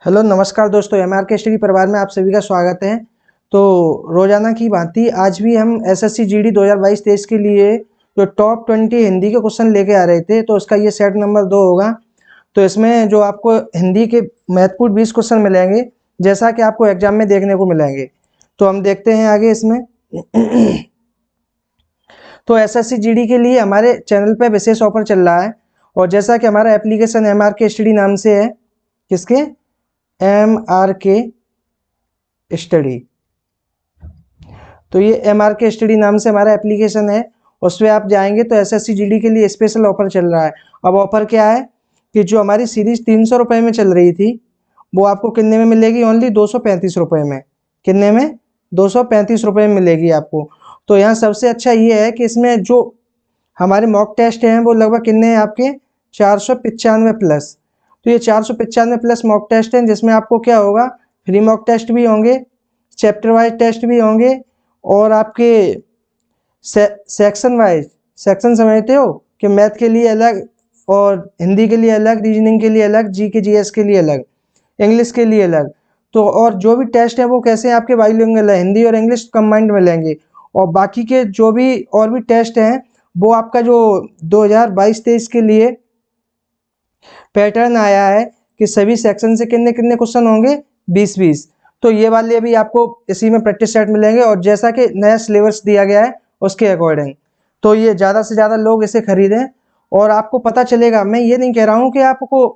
Hello नमस्कार दोस्तों, एमआरके study परिवार में आप सभी का स्वागत है। तो रोजाना की भांति आज भी हम एसएससी जीडी 2022-23 के लिए जो टॉप 20 हिंदी के क्वेश्चन लेके आ रहे थे, तो उसका ये सेट नंबर 2 होगा। तो इसमें जो आपको हिंदी के महत्वपूर्ण 20 क्वेश्चन मिलेंगे, जैसा कि आपको एग्जाम में देखने को मिलेंगे। तो हम देखते हैं आगे इसमें। तो एसएससी जीडी के लिए हमारे चैनल पर विशेष ऑफर चल रहा है, और जैसा कि हमारा एप्लीकेशन एमआरके स्टडी नाम से है, किसके एमआरके स्टडी, तो ये एमआरके स्टडी नाम से हमारा एप्लीकेशन है। उस पर आप जाएंगे तो एसएससी जीडी के लिए स्पेशल ऑफर चल रहा है। अब ऑफर क्या है कि जो हमारी सीरीज 300 रुपये में चल रही थी, वो आपको कितने में मिलेगी? ओनली 235 रुपये में। कितने में? 235 रुपये में मिलेगी आपको। तो यहाँ सबसे अच्छा ये है कि इसमें जो हमारे मॉक टेस्ट हैं वो लगभग कितने हैं आपके? 495 प्लस। तो ये 495 प्लस मॉक टेस्ट हैं, जिसमें आपको क्या होगा, फ्री मॉक टेस्ट भी होंगे, चैप्टर वाइज टेस्ट भी होंगे, और आपके सेक्शन वाइज, सेक्शन समझते हो कि मैथ के लिए अलग और हिंदी के लिए अलग, रीजनिंग के लिए अलग, जी के जीएस के लिए अलग, इंग्लिश के लिए अलग। तो और जो भी टेस्ट है वो कैसे हैं आपके? बाइलिंगुअल है, हिंदी और इंग्लिश कंबाइंड मिलेंगे। और बाकी के जो भी और भी टेस्ट हैं वो आपका जो 2022-23 के लिए पैटर्न आया है कि सभी सेक्शन से कितने कितने क्वेश्चन होंगे? 20-20। तो ये वाले भी आपको इसी में प्रैक्टिस सेट मिलेंगे, और जैसा कि नया सिलेबस दिया गया है उसके अकॉर्डिंग। तो ये ज़्यादा से ज़्यादा लोग इसे खरीदें, और आपको पता चलेगा। मैं ये नहीं कह रहा हूँ कि आपको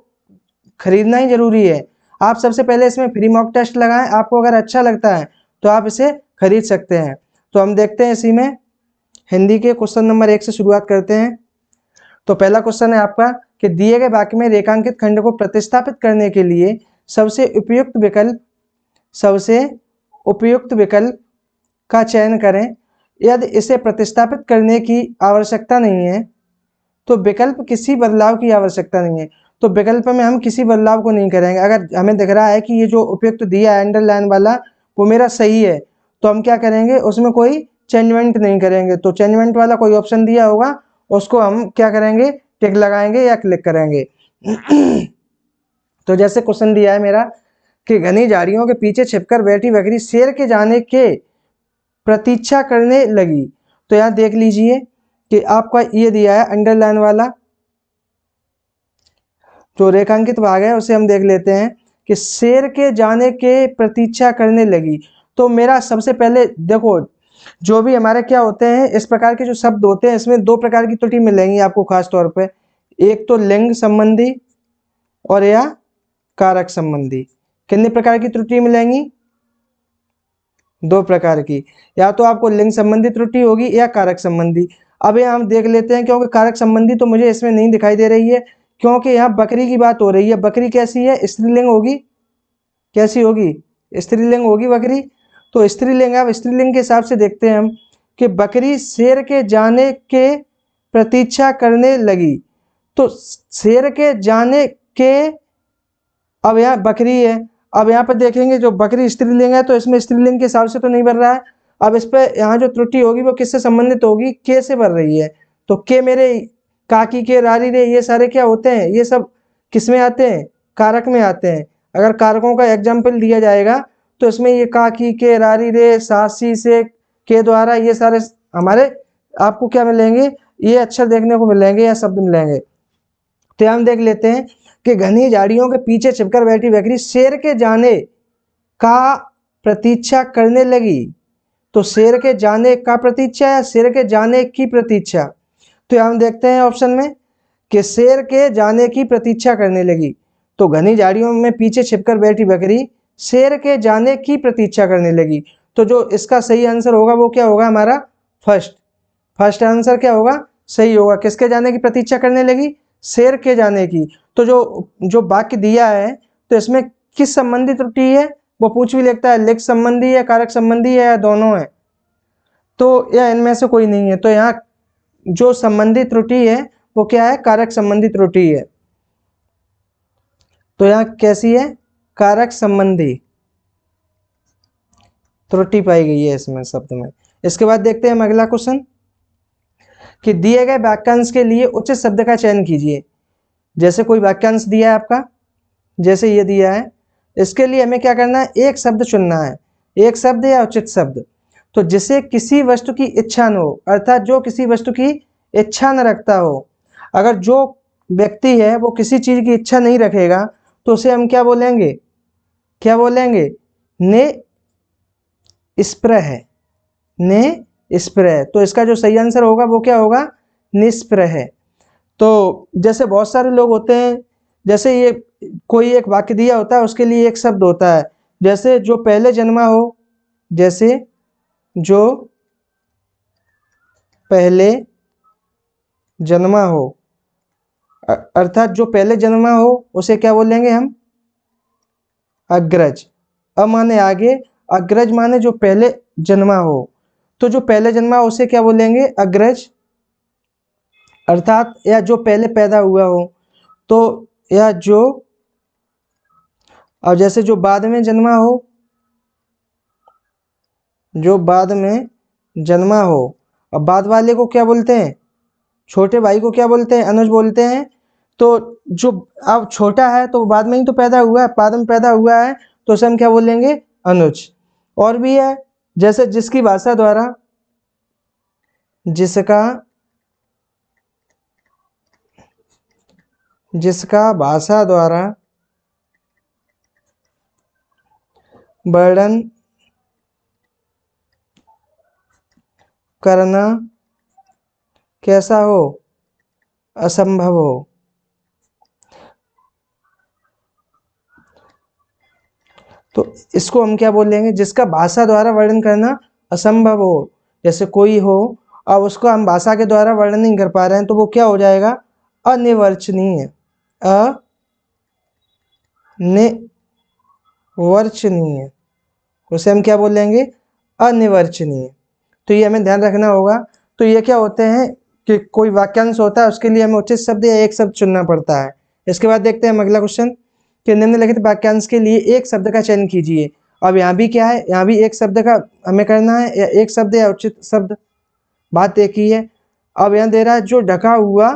खरीदना ही जरूरी है। आप सबसे पहले इसमें फ्री मॉक टेस्ट लगाएं, आपको अगर अच्छा लगता है तो आप इसे खरीद सकते हैं। तो हम देखते हैं इसी में हिंदी के क्वेश्चन नंबर 1 से शुरुआत करते हैं। तो पहला क्वेश्चन है आपका कि दिए गए वाक्य में रेखांकित खंड को प्रतिस्थापित करने के लिए सबसे उपयुक्त विकल्प का चयन करें। यदि इसे प्रतिस्थापित करने की आवश्यकता नहीं है तो विकल्प किसी बदलाव की आवश्यकता नहीं है। तो विकल्प में हम किसी बदलाव को नहीं करेंगे। अगर हमें दिख रहा है कि ये जो उपयुक्त दिया है अंडरलाइन वाला वो मेरा सही है, तो हम क्या करेंगे, उसमें कोई चेंजमेंट नहीं करेंगे। तो चेंजमेंट वाला कोई ऑप्शन दिया होगा उसको हम क्या करेंगे, टिक लगाएंगे या क्लिक करेंगे। तो जैसे क्वेश्चन दिया है मेरा कि घनी झाड़ियों के पीछे छिपकर बैठी बकरी शेर के जाने के प्रतीक्षा करने लगी। तो यहाँ देख लीजिए कि आपका ये दिया है अंडरलाइन वाला जो रेखांकित भाग है, उसे हम देख लेते हैं कि शेर के जाने के प्रतीक्षा करने लगी। तो मेरा सबसे पहले देखो, जो भी हमारे क्या होते हैं, इस प्रकार के जो शब्द होते हैं इसमें दो प्रकार की त्रुटि मिलेंगी आपको खास तौर पे। एक तो लिंग संबंधी और या कारक संबंधी। कितने प्रकार की त्रुटि मिलेंगी? 2 प्रकार की। या तो आपको लिंग संबंधी त्रुटि होगी या कारक संबंधी। अब यहाँ हम देख लेते हैं, क्योंकि कारक संबंधी तो मुझे इसमें नहीं दिखाई दे रही है, क्योंकि यहाँ बकरी की बात हो रही है। बकरी कैसी है? स्त्रीलिंग होगी। कैसी होगी? स्त्रीलिंग होगी बकरी। तो स्त्रीलिंग, अब स्त्रीलिंग के हिसाब से देखते हैं हम कि बकरी शेर के जाने के प्रतीक्षा करने लगी। तो शेर के जाने के, अब यहाँ बकरी है, अब यहाँ पर देखेंगे जो बकरी स्त्रीलिंग है तो इसमें स्त्रीलिंग के हिसाब से तो नहीं बन रहा है। अब इस पर यहाँ जो त्रुटि होगी वो किससे संबंधित होगी? के से बन रही है। तो के मेरे काकी के रारी रे, ये सारे क्या होते हैं? ये सब किस में आते हैं? कारक में आते हैं। अगर कारकों का एग्जाम्पल दिया जाएगा तो इसमें ये काकी के रारी रे, सासी से, के द्वारा, ये सारे हमारे आपको क्या मिलेंगे? ये अक्षर देखने को मिलेंगे या शब्द मिलेंगे। तो हम देख लेते हैं कि घनी झाड़ियों के पीछे छिपकर बैठी बकरी शेर के जाने का प्रतीक्षा करने लगी। तो शेर के जाने का प्रतीक्षा या शेर के जाने की प्रतीक्षा? तो हम देखते हैं ऑप्शन में कि शेर के जाने की प्रतीक्षा करने लगी। तो घनी झाड़ियों में पीछे छिपकर बैठी बकरी शेर के जाने की प्रतीक्षा करने लगी। तो जो इसका सही आंसर होगा वो क्या होगा हमारा? फर्स्ट आंसर क्या होगा? सही होगा। किसके जाने की प्रतीक्षा करने लगी? शेर के जाने की। तो जो वाक्य दिया है तो इसमें किस संबंधी त्रुटि है वो पूछ भी लेता है, लिंग संबंधी है, कारक संबंधी है, या दोनों है। तो यह इनमें से कोई नहीं है। तो यहाँ जो संबंधी त्रुटि है वो क्या है? कारक संबंधी त्रुटि है। तो यहाँ कैसी है? कारक संबंधी त्रुटि पाई गई है इसमें शब्द में। इसके बाद देखते हैं हम अगला क्वेश्चन कि दिए गए वाक्यांश के लिए उचित शब्द का चयन कीजिए। जैसे कोई वाक्यांश दिया है आपका, जैसे ये दिया है इसके लिए हमें क्या करना है, एक शब्द चुनना है, एक शब्द या उचित शब्द। तो जिसे किसी वस्तु की इच्छा न हो, अर्थात जो किसी वस्तु की इच्छा न रखता हो। अगर जो व्यक्ति है वो किसी चीज की इच्छा नहीं रखेगा तो उसे हम क्या बोलेंगे, क्या बोलेंगे, निस्पृह, निस्पृह। तो इसका जो सही आंसर होगा वो क्या होगा, निस्पृह। तो जैसे बहुत सारे लोग होते हैं, जैसे ये कोई एक वाक्य दिया होता है उसके लिए एक शब्द होता है, जैसे जो पहले जन्मा हो, जैसे जो पहले जन्मा हो, अर्थात जो पहले जन्मा हो उसे क्या बोलेंगे हम, अग्रज। माने आगे, अग्रज माने जो पहले जन्मा हो। तो जो पहले जन्मा हो उसे क्या बोलेंगे, अग्रज, अर्थात या जो पहले पैदा हुआ हो। तो या जो, और जैसे जो बाद में जन्मा हो, जो बाद में जन्मा हो। अब बाद वाले को क्या बोलते हैं, छोटे भाई को क्या बोलते हैं, अनुज बोलते हैं। तो जो अब छोटा है तो बाद में ही तो पैदा हुआ है, बाद में पैदा हुआ है, तो उसे हम क्या बोलेंगे, अनुज। और भी है, जैसे जिसकी भाषा द्वारा, जिसका, जिसका भाषा द्वारा वर्णन करना कैसा हो, असंभव हो। तो इसको हम क्या बोलेंगे, जिसका भाषा द्वारा वर्णन करना असंभव हो। जैसे कोई हो, अब उसको हम भाषा के द्वारा वर्णन नहीं कर पा रहे हैं तो वो क्या हो जाएगा, अनिर्वचनीय, अनिर्वचनीय, उसे हम क्या बोलेंगे, अनिर्वचनीय। तो ये हमें ध्यान रखना होगा। तो ये क्या होते हैं कि कोई वाक्यांश होता है उसके लिए हमें उचित शब्द या एक शब्द चुनना पड़ता है। इसके बाद देखते हैं हम अगला क्वेश्चन कि निम्नलिखित वाक्यांश के लिए एक शब्द का चयन कीजिए। अब यहाँ भी क्या है, यहाँ भी एक शब्द का हमें करना है, या एक शब्द या उचित शब्द, बात एक ही है। अब यहाँ दे रहा है जो ढका हुआ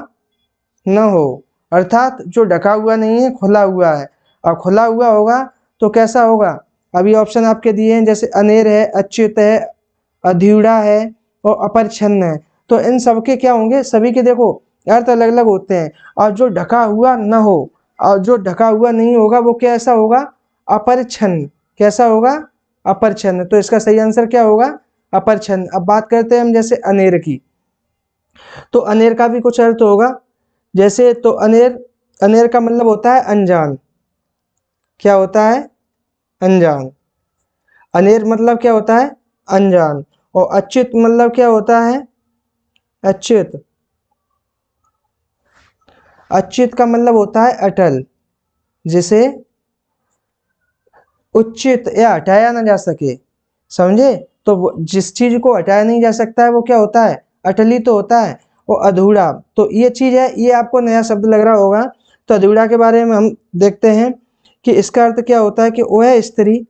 न हो, अर्थात जो ढका हुआ नहीं है, खुला हुआ है। अब खुला हुआ होगा तो कैसा होगा, अभी ऑप्शन आपके दिए हैं, जैसे अनेर है, अच्युत है, अधूरा है और अपरिच्छन्न है। तो इन सब के क्या होंगे, सभी के देखो अर्थ अलग अलग होते हैं। और जो ढका हुआ न हो और जो ढका हुआ नहीं होगा वो कैसा होगा, अपरिच्छन्न। कैसा होगा, अपरिच्छन्न। तो इसका सही आंसर क्या होगा, अपरिच्छन्न। अब बात करते हैं हम जैसे अनेर की। तो अनेर का भी कुछ अर्थ होगा, जैसे तो अनेर, अनेर का मतलब होता है अनजान। क्या होता है, अनजान। अनेर मतलब क्या होता है, अनजान। और अच्युत मतलब क्या होता है, अच्युत, अच्युत का मतलब होता है अटल, जिसे उच्चित या हटाया ना जा सके, समझे। तो जिस चीज को हटाया नहीं जा सकता है वो क्या होता है, अटली तो होता है। और अधूरा, तो ये चीज है, ये आपको नया शब्द लग रहा होगा। तो अधूरा के बारे में हम देखते हैं कि इसका अर्थ क्या होता है कि वह स्त्री,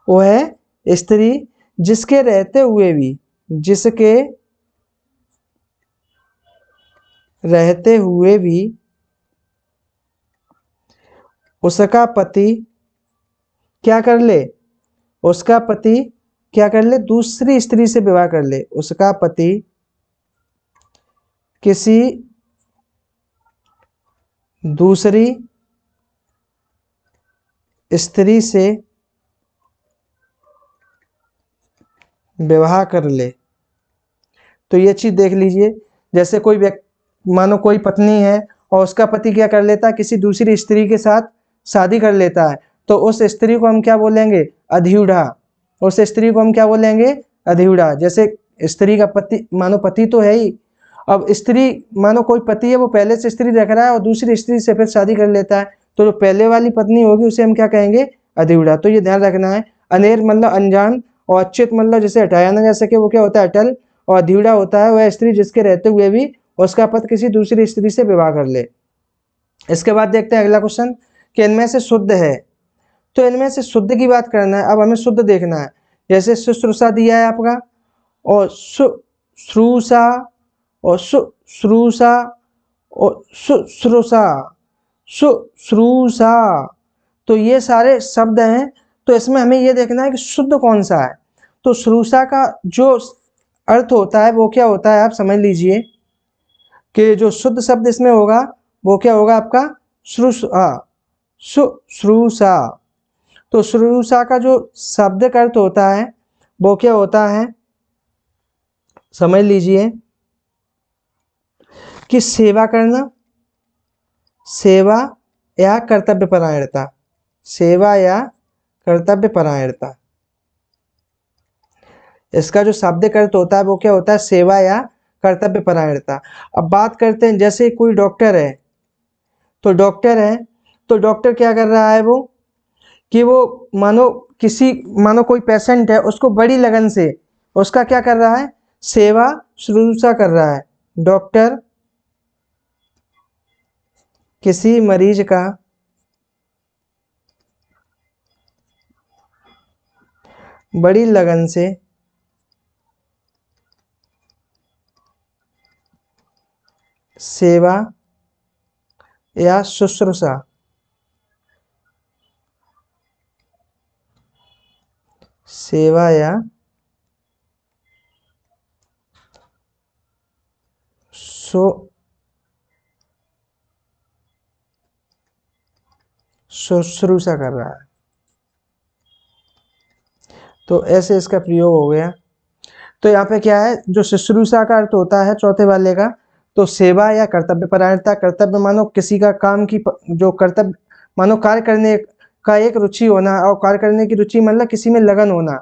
वह स्त्री जिसके रहते हुए भी, जिसके रहते हुए भी उसका पति क्या कर ले, उसका पति क्या कर ले, दूसरी स्त्री से विवाह कर ले। उसका पति किसी दूसरी स्त्री से विवाह कर ले। तो ये चीज देख लीजिए, जैसे कोई व्यक्ति, मानो कोई पत्नी है और उसका पति क्या कर लेता है, किसी दूसरी स्त्री के साथ शादी कर लेता है। तो उस स्त्री को हम क्या बोलेंगे, अधियूढ़ा। उस स्त्री को हम क्या बोलेंगे, अधियूढ़ा। जैसे स्त्री का पति, मानो पति तो है ही, अब स्त्री, मानो कोई पति है वो पहले से स्त्री रख रहा है और दूसरी स्त्री से फिर शादी कर लेता है, तो जो पहले वाली पत्नी होगी उसे हम क्या कहेंगे, अधियूढ़ा। तो ये ध्यान रखना है। अनेर मतलब अनजान, और अच्युत मतलब जिसे हटाया ना जा सके वो क्या होता है, अटल। और अधियूढ़ा होता है वह स्त्री जिसके रहते हुए भी उसका पति किसी दूसरी स्त्री से विवाह कर ले। इसके बाद देखते हैं अगला क्वेश्चन कि इनमें से शुद्ध है। तो इनमें से शुद्ध की बात करना है। अब हमें शुद्ध देखना है, जैसे शुश्रूषा दिया है आपका, और शुश्रूषा, और शुश्रूषा, और शुश्रूषा। शुश्रूषा। तो ये सारे शब्द हैं, तो इसमें हमें ये देखना है कि शुद्ध कौन सा है। तो शुश्रूषा का जो अर्थ होता है वो क्या होता है, आप समझ लीजिए कि जो शुद्ध शब्द इसमें होगा वो क्या होगा आपका शुश्रूषा। तो शुश्रूषा का जो शब्द का अर्थ होता है वो क्या होता है, समझ लीजिए कि सेवा करना, सेवा या कर्तव्य परायणता, सेवा या कर्तव्य परायणता। इसका जो शाब्दिक अर्थ होता है वो क्या होता है, सेवा या कर्तव्य परायणता। अब बात करते हैं, जैसे कोई डॉक्टर है, तो डॉक्टर क्या कर रहा है वो, कि वो मानो कोई पेशेंट है, उसको बड़ी लगन से उसका क्या कर रहा है, सेवा शुश्रूषा कर रहा है। डॉक्टर किसी मरीज का बड़ी लगन से सेवा या शुश्रूषा शुश्रूषा कर रहा है। तो ऐसे इसका प्रयोग हो गया। तो यहाँ पे क्या है, जो शुश्रूषा का अर्थ होता है चौथे वाले का, तो सेवा या कर्तव्य परायणता। कर्तव्य मानो किसी का काम की जो कर्तव्य मानो कार्य करने का एक रुचि होना, और कार्य करने की रुचि मतलब किसी में लगन होना।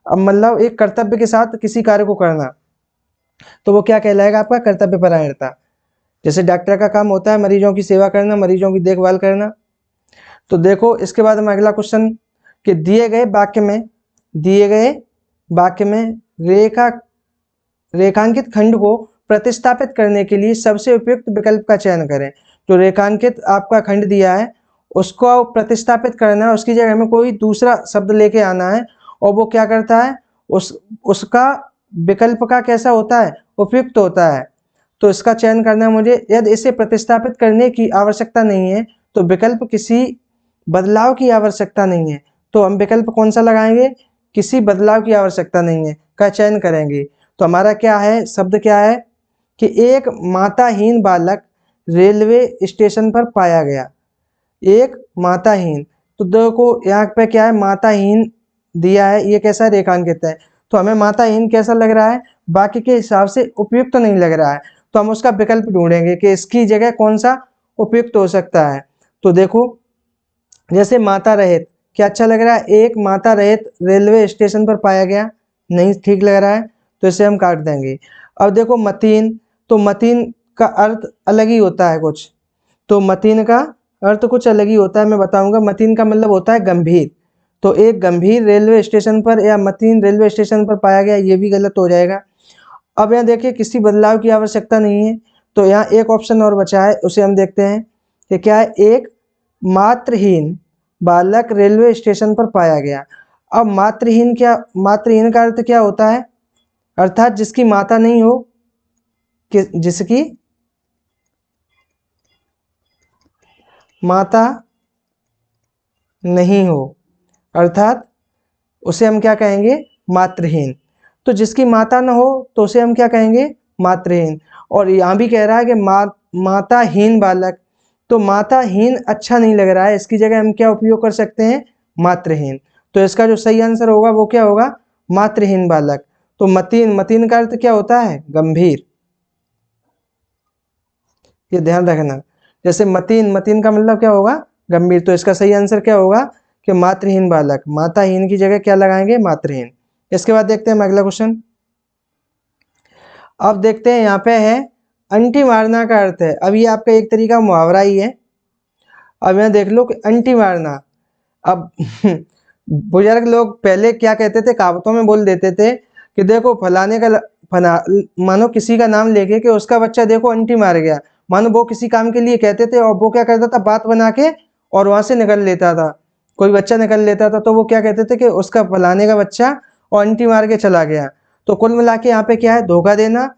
अब मतलब एक कर्तव्य के साथ किसी कार्य को करना, तो वो क्या कहलाएगा आपका, कर्तव्य परायणता। जैसे डॉक्टर का काम होता है मरीजों की सेवा करना, मरीजों की देखभाल करना। तो देखो इसके बाद हम अगला क्वेश्चन, कि दिए गए वाक्य में रेखांकित खंड को प्रतिस्थापित करने के लिए सबसे उपयुक्त विकल्प का चयन करें। जो रेखांकित आपका खंड दिया है उसको प्रतिस्थापित करना है, उसकी जगह में कोई दूसरा शब्द लेके आना है, और वो क्या करता है, उसका विकल्प का कैसा होता है, उपयुक्त होता है। तो इसका चयन करना है मुझे। यदि इसे प्रतिस्थापित करने की आवश्यकता नहीं है तो विकल्प किसी बदलाव की आवश्यकता नहीं है, तो हम विकल्प कौन सा लगाएंगे, किसी बदलाव की आवश्यकता नहीं है का चयन करेंगे। तो हमारा क्या है, शब्द क्या है कि एक माताहीन बालक रेलवे स्टेशन पर पाया गया। एक माताहीन, तो देखो यहाँ पे क्या है, माताहीन दिया है, ये कैसा रेखांकित है, तो हमें माताहीन कैसा लग रहा है, बाकी के हिसाब से उपयुक्त तो नहीं लग रहा है। तो हम उसका विकल्प ढूंढेंगे कि इसकी जगह कौन सा उपयुक्त हो सकता है। तो देखो जैसे माता रहित, क्या अच्छा लग रहा है, एक माता रहित रेलवे स्टेशन पर पाया गया, नहीं ठीक लग रहा है, तो इसे हम काट देंगे। अब देखो मतीन, तो मतीन का अर्थ अलग ही होता है कुछ, तो मतीन का अर्थ कुछ अलग ही होता है, मैं बताऊंगा। मतीन का मतलब होता है गंभीर, तो एक गंभीर रेलवे स्टेशन पर या मतीन रेलवे स्टेशन पर पाया गया, ये भी गलत हो जाएगा। अब यहाँ देखिए किसी बदलाव की आवश्यकता नहीं है, तो यहाँ एक ऑप्शन और बचा है, उसे हम देखते हैं कि क्या है, एक मात्रहीन बालक रेलवे स्टेशन पर पाया गया। अब मात्रहीन मात्रहीन का अर्थ क्या होता है, अर्थात जिसकी माता नहीं हो, जिसकी माता नहीं हो, अर्थात उसे हम क्या कहेंगे, मात्रहीन। तो जिसकी माता न हो तो उसे हम क्या कहेंगे, मात्रहीन। और यहाँ भी कह रहा है कि माताहीन बालक, तो माताहीन अच्छा नहीं लग रहा है, इसकी जगह हम क्या उपयोग कर सकते हैं, मात्रहीन। तो इसका जो सही आंसर होगा वो क्या होगा, मात्रहीन बालक। तो मतीन का अर्थ क्या होता है, गंभीर, ये ध्यान रखना। जैसे मतीन का मतलब क्या होगा, गंभीर। तो इसका सही आंसर क्या होगा कि मात्रहीन बालक, माताहीन की जगह क्या लगाएंगे, मात्रहीन। इसके बाद देखते हैं हम अगला क्वेश्चन। अब देखते हैं यहाँ पे है अंटी मारना का अर्थ है। अब ये आपका एक तरीका मुहावरा ही है। अब यहाँ देख लो कि अंटी मारना, अब बुजुर्ग लोग पहले क्या कहते थे, कहावतों में बोल देते थे कि देखो फलाने का मानो किसी का नाम लेके कि उसका बच्चा देखो अंटी मार गया, मानो वो किसी काम के लिए कहते थे, और वो क्या करता था, बात बना के और वहां से निकल लेता था, कोई बच्चा निकल लेता था, तो वो क्या कहते थे कि उसका फलाने का बच्चा और अंटी मार के चला गया। तो कुल मिला के यहाँ पे क्या है, धोखा देना,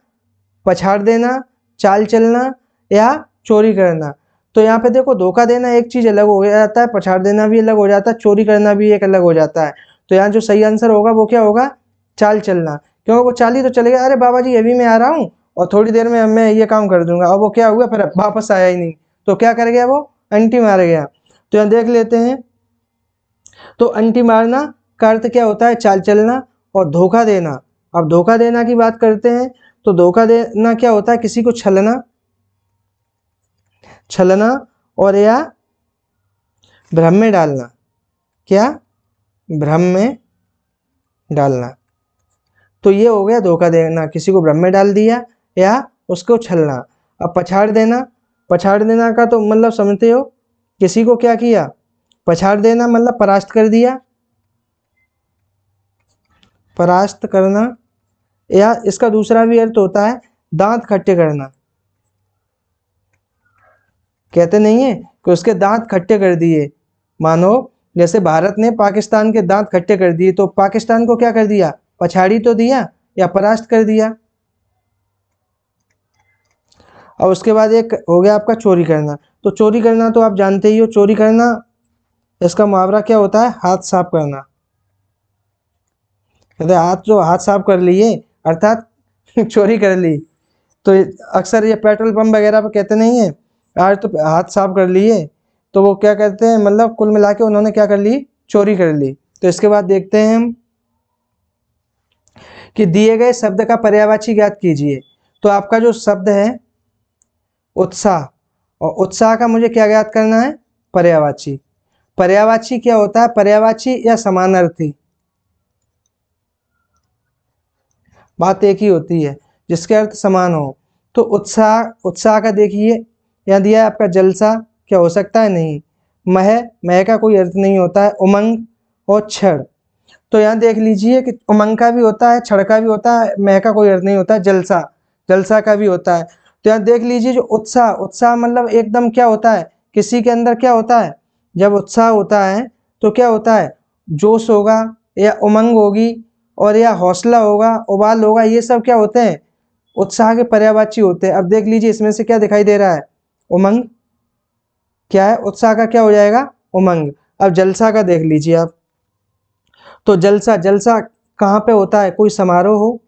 पछाड़ देना, चाल चलना या चोरी करना। तो यहाँ पे देखो धोखा देना एक चीज अलग हो जाता है, पछाड़ देना भी अलग हो जाता है, चोरी करना भी एक अलग हो जाता है। तो यहाँ जो सही आंसर होगा वो क्या होगा, चाल चलना। क्योंकि वो चाल ही तो चले गया, अरे बाबा जी अभी मैं आ रहा हूँ और थोड़ी देर में मैं ये काम कर दूंगा, और वो क्या हुआ फिर वापस आया ही नहीं, तो क्या कर गया, वो अंटी मार गया। तो यहाँ देख लेते हैं, तो अंटी मारना का अर्थ क्या होता है, चाल चलना। और धोखा देना, अब धोखा देना की बात करते हैं, तो धोखा देना क्या होता है, किसी को छलना, छलना और या भ्रम में डालना, क्या, भ्रम में डालना। तो ये हो गया धोखा देना, किसी को भ्रम में डाल दिया या उसको छलना। अब पछाड़ देना, पछाड़ देना का तो मतलब समझते हो, किसी को क्या किया, पछाड़ देना मतलब परास्त कर दिया, परास्त करना। या इसका दूसरा भी अर्थ होता है दांत खट्टे करना। कहते नहीं है कि उसके दांत खट्टे कर दिए, मानो जैसे भारत ने पाकिस्तान के दांत खट्टे कर दिए, तो पाकिस्तान को क्या कर दिया, पछाड़ी तो दिया या परास्त कर दिया। और उसके बाद एक हो गया आपका चोरी करना। तो चोरी करना तो आप जानते ही हो, चोरी करना इसका मुहावरा क्या होता है, हाथ साफ करना। कहते हाथ, जो हाथ साफ कर लिए अर्थात चोरी कर ली। तो अक्सर ये पेट्रोल पंप वगैरह पे कहते नहीं है, आज तो हाथ साफ कर लिए, तो वो क्या कहते हैं, मतलब कुल मिला के उन्होंने क्या कर ली, चोरी कर ली। तो इसके बाद देखते हैं हम कि दिए गए शब्द का पर्यायवाची ज्ञात कीजिए। तो आपका जो शब्द है उत्साह, और उत्साह का मुझे क्या ज्ञात करना है, पर्यायवाची। पर्यायवाची क्या होता है, पर्यायवाची या समानार्थी, बात एक ही होती है जिसके अर्थ समान हो। तो उत्साह, उत्साह का देखिए यहाँ दिया है आपका जलसा, क्या हो सकता है, नहीं। मह का कोई अर्थ नहीं होता है। उमंग और क्षण, तो यहाँ देख लीजिए कि उमंग का भी होता है, क्षण का भी होता है, मह का कोई अर्थ नहीं होता है। जलसा, जलसा का भी होता है। तो यहाँ देख लीजिए जो उत्साह, उत्साह मतलब एकदम क्या होता है, किसी के अंदर क्या होता है, जब उत्साह होता है तो क्या होता है, जोश होगा या उमंग होगी, और या हौसला होगा, उबाल होगा, ये सब क्या होते हैं, उत्साह के पर्यायवाची होते हैं। अब देख लीजिए इसमें से क्या दिखाई दे रहा है, उमंग क्या है, उत्साह का क्या हो जाएगा, उमंग। अब जलसा का देख लीजिए आप, तो जलसा, जलसा कहाँ पे होता है, कोई समारोह हो,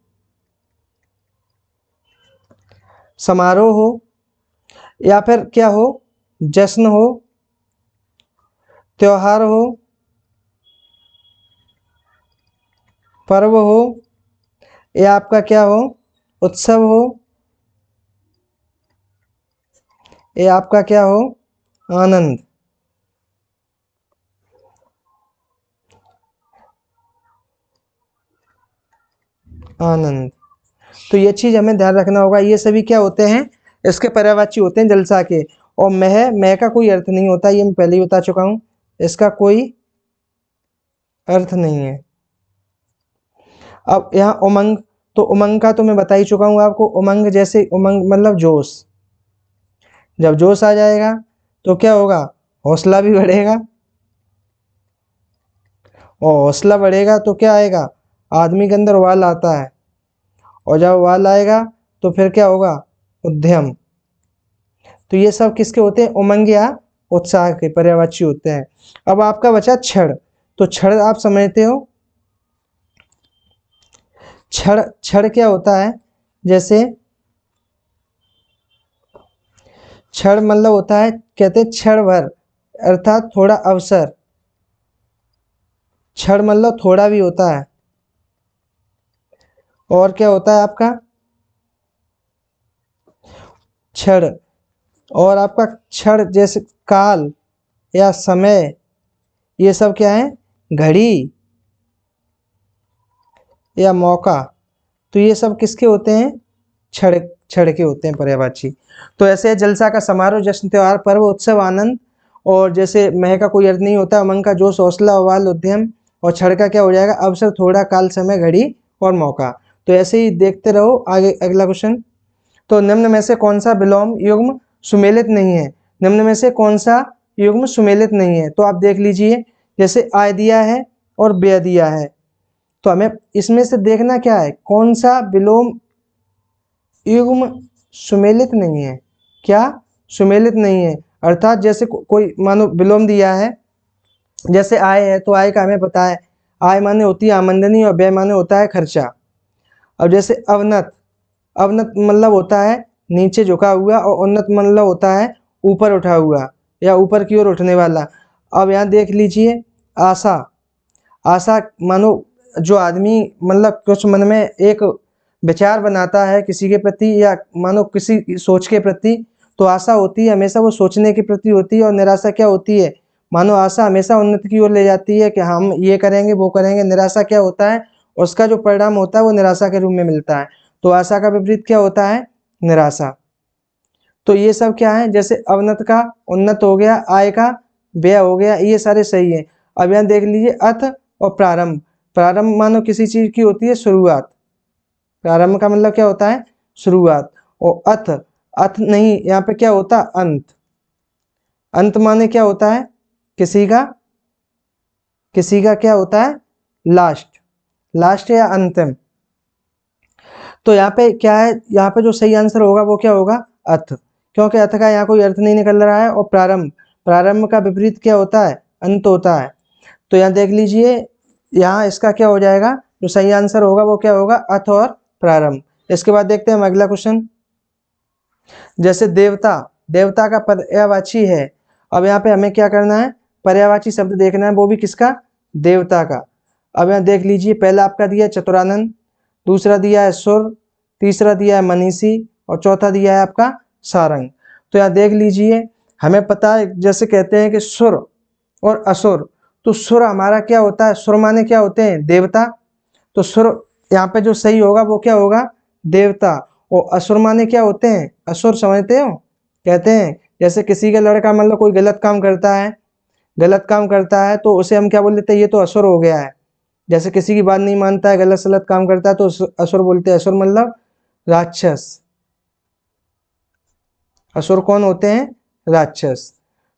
समारोह हो, या फिर क्या हो, जश्न हो, त्योहार हो, पर्व हो, या आपका क्या हो, उत्सव हो, या आपका क्या हो, आनंद। आनंद। तो ये चीज हमें ध्यान रखना होगा, ये सभी क्या होते हैं, इसके पर्यायवाची होते हैं जलसा के। और मह का कोई अर्थ नहीं होता, ये मैं पहले ही बता चुका हूं, इसका कोई अर्थ नहीं है। अब यहाँ उमंग, तो उमंग का तो मैं बता ही चुका हूं आपको, उमंग जैसे, उमंग मतलब जोश, जब जोश आ जाएगा तो क्या होगा, हौसला भी बढ़ेगा, और हौसला बढ़ेगा तो क्या आएगा, आदमी के अंदर उबाल आता है, और जब उबाल आएगा तो फिर क्या होगा, उद्यम। तो ये सब किसके होते हैं, उमंग या उत्साह के पर्यायवाची होते हैं। अब आपका बचा क्षण, तो क्षण आप समझते हो, क्षण, क्षण क्या होता है, जैसे क्षण मतलब होता है, कहते हैं क्षण भर, अर्थात थोड़ा अवसर। क्षण मतलब थोड़ा भी होता है, और क्या होता है आपका क्षण, और आपका क्षण जैसे काल या समय, ये सब क्या है, घड़ी या मौका। तो ये सब किसके होते हैं, क्षण, क्षण के होते हैं पर्यायवाची। तो ऐसे जलसा का समारोह, जश्न, त्योहार, पर्व, उत्सव, आनंद। और जैसे मह का कोई अर्थ नहीं होता, उमंग का जोश, हौसला, उबाल, उद्यम। और क्षण का क्या हो जाएगा, अवसर, थोड़ा, काल, समय, घड़ी और मौका। तो ऐसे ही देखते रहो आगे। अगला क्वेश्चन, तो निम्न में से कौन सा विलोम युग्म सुमेलित नहीं है, निम्न में से कौन सा युग्म सुमेलित नहीं है। तो आप देख लीजिए, जैसे आय दिया है और व्यय दिया है, तो हमें इसमें से देखना क्या है, कौन सा विलोम युग्म सुमेलित नहीं है, क्या सुमेलित नहीं है, अर्थात जैसे कोई मानो विलोम दिया है, जैसे आय है तो आय का हमें पता है, आय माने होती है आमदनी और व्यय माने होता है खर्चा। अब जैसे अवनत, अवनत मतलब होता है नीचे झुका हुआ और उन्नत मतलब होता है ऊपर उठा हुआ या ऊपर की ओर उठने वाला। अब यहाँ देख लीजिए आशा, आशा मानो जो आदमी मतलब कुछ मन में एक विचार बनाता है किसी के प्रति या मानो किसी सोच के प्रति, तो आशा होती है हमेशा वो सोचने के प्रति होती है। और निराशा क्या होती है, मानो आशा हमेशा उन्नति की ओर ले जाती है कि हम ये करेंगे वो करेंगे। निराशा क्या होता है, उसका जो परिणाम होता है वो निराशा के रूप में मिलता है। तो आशा का विपरीत क्या होता है, निराशा। तो ये सब क्या है, जैसे अवनत का उन्नत हो गया, आय का व्यय हो गया, ये सारे सही है। अब यहाँ देख लीजिए अथ और प्रारंभ। प्रारंभ मानो किसी चीज की होती है शुरुआत, प्रारंभ का मतलब क्या होता है शुरुआत। और अथ, अथ नहीं, यहाँ पे क्या होता है अंत। अंत माने क्या होता है किसी का, किसी का क्या होता है लास्ट, लास्ट या अंतिम। तो यहाँ पे क्या है, यहाँ पे जो सही आंसर होगा वो क्या होगा अथ, क्योंकि अथ का यहाँ कोई अर्थ नहीं निकल रहा है। और प्रारंभ, प्रारंभ का विपरीत क्या होता है अंत होता है। तो यहाँ देख लीजिए यहाँ इसका क्या हो जाएगा, जो सही आंसर होगा वो क्या होगा अथ और प्रारंभ। इसके बाद देखते हैं हम अगला क्वेश्चन। जैसे देवता, देवता का पर्यायवाची है। अब यहाँ पे हमें क्या करना है, पर्यायवाची शब्द देखना है, वो भी किसका, देवता का। अब यहाँ देख लीजिए पहला आपका दिया है चतुरानन, दूसरा दिया है सुर, तीसरा दिया है मनीषी और चौथा दिया है आपका सारंग। तो यहाँ देख लीजिए हमें पता है जैसे कहते हैं कि सुर और असुर, तो सुर हमारा क्या होता है, सुर माने क्या होते हैं देवता। तो सुर यहाँ पे जो सही होगा वो क्या होगा देवता। और असुर माने क्या होते हैं, असुर समझते हो, कहते हैं जैसे किसी का लड़का मतलब कोई गलत काम करता है, गलत काम करता है तो उसे हम क्या बोल देते हैं, ये तो असुर हो गया है। जैसे किसी की बात नहीं मानता है, गलत सलत काम करता है तो असुर बोलते हैं। असुर मतलब राक्षस, असुर कौन होते हैं, राक्षस।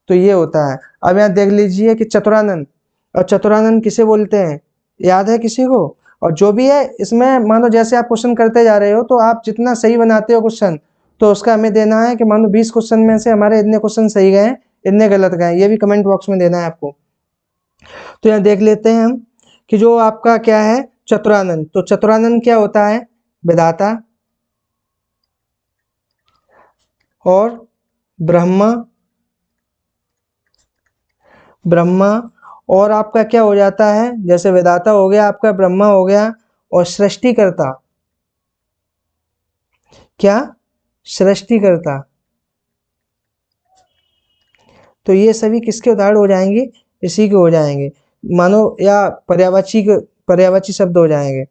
तो ये होता है। अब यहाँ देख लीजिए कि चतुरानन, और चतुरानन किसे बोलते हैं, याद है किसी को। और जो भी है इसमें मानो जैसे आप क्वेश्चन करते जा रहे हो तो आप जितना सही बनाते हो क्वेश्चन, तो उसका हमें देना है कि मानो 20 क्वेश्चन में से हमारे इतने क्वेश्चन सही गए, इतने गलत गए, ये भी कमेंट बॉक्स में देना है आपको। तो यहाँ देख लेते हैं हम कि जो आपका क्या है चतुरानन, तो चतुरानन क्या होता है विधाता और ब्रह्मा, ब्रह्मा और आपका क्या हो जाता है, जैसे विधाता हो गया आपका, ब्रह्मा हो गया और सृष्टिकर्ता, क्या सृष्टिकर्ता। तो ये सभी किसके उदाहरण हो जाएंगे, इसी के हो जाएंगे मानो, या पर्यायवाची के, पर्यायवाची शब्द हो जाएंगे।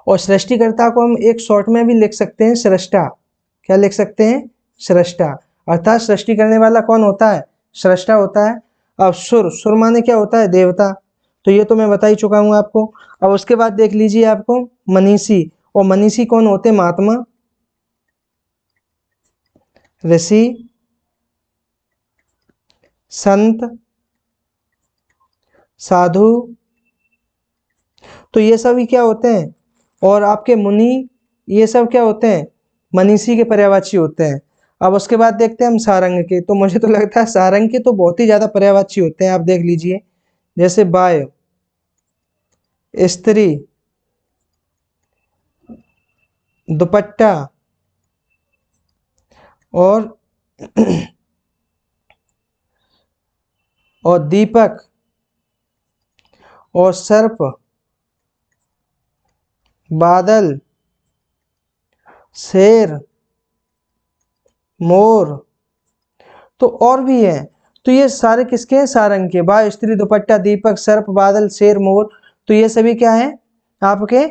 और सृष्टिकर्ता को हम एक शॉर्ट में भी लिख सकते हैं सृष्टा, क्या लिख सकते हैं सृष्टा, अर्थात सृष्टि करने वाला कौन होता है, सृष्टा होता है। अब सुर, सुर माने क्या होता है देवता, तो ये तो मैं बता ही चुका हूँ आपको। अब उसके बाद देख लीजिए आपको मनीषी, और मनीषी कौन होते हैं, महात्मा, ऋषि, संत, साधु, तो ये सभी क्या होते हैं। और आपके मुनि, ये सब क्या होते हैं मनीषी के पर्यायवाची होते हैं। अब उसके बाद देखते हैं हम सारंग के, तो मुझे तो लगता है सारंग के तो बहुत ही ज्यादा पर्यायवाची होते हैं। आप देख लीजिए जैसे बाय, स्त्री, दुपट्टा और और दीपक और सर्प, बादल, शेर, मोर, तो और भी है। तो ये सारे किसके हैं, सारंग के। बाय, स्त्री, दुपट्टा, दीपक, सर्प, बादल, शेर, मोर, तो ये सभी क्या है आपके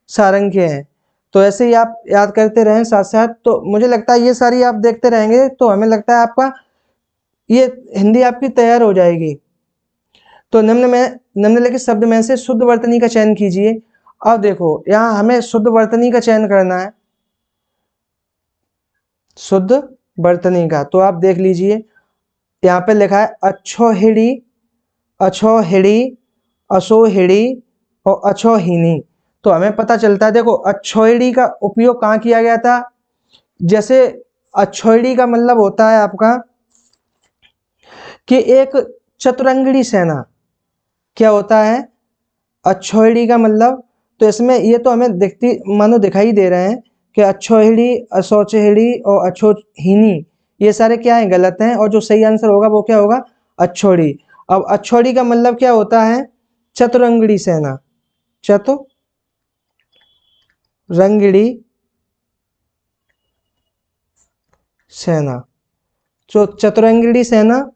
सारंग के हैं। तो ऐसे ही आप याद करते रहें साथ साथ, तो मुझे लगता है ये सारी आप देखते रहेंगे तो हमें लगता है आपका ये हिंदी आपकी तैयार हो जाएगी। तो निम्नलिखित शब्द में से शुद्ध वर्तनी का चयन कीजिए। अब देखो यहाँ हमें शुद्ध वर्तनी का चयन करना है, शुद्ध वर्तनी का। तो आप देख लीजिए यहाँ पे लिखा है अच्छोहिड़ी, अछोहिड़ी, अशोहिड़ी और अछोहिनी। तो हमें पता चलता है, देखो अच्छोहिड़ी का उपयोग कहाँ किया गया था, जैसे अच्छोहिड़ी का मतलब होता है आपका कि एक चतुरंगड़ी सेना क्या होता है, अक्षौहिणी का मतलब। तो इसमें ये तो हमें मानो दिखाई दे रहे हैं कि अक्षौहिणी, अशौचहिणी और अक्षौहिणी ये सारे क्या हैं, गलत हैं, और जो सही आंसर होगा वो क्या होगा, अक्षौहिणी। अब अक्षौहिणी का मतलब क्या होता है, चतुरंगड़ी सेना, चतुरंगड़ी सेना। तो चतुरंगड़ी सेना,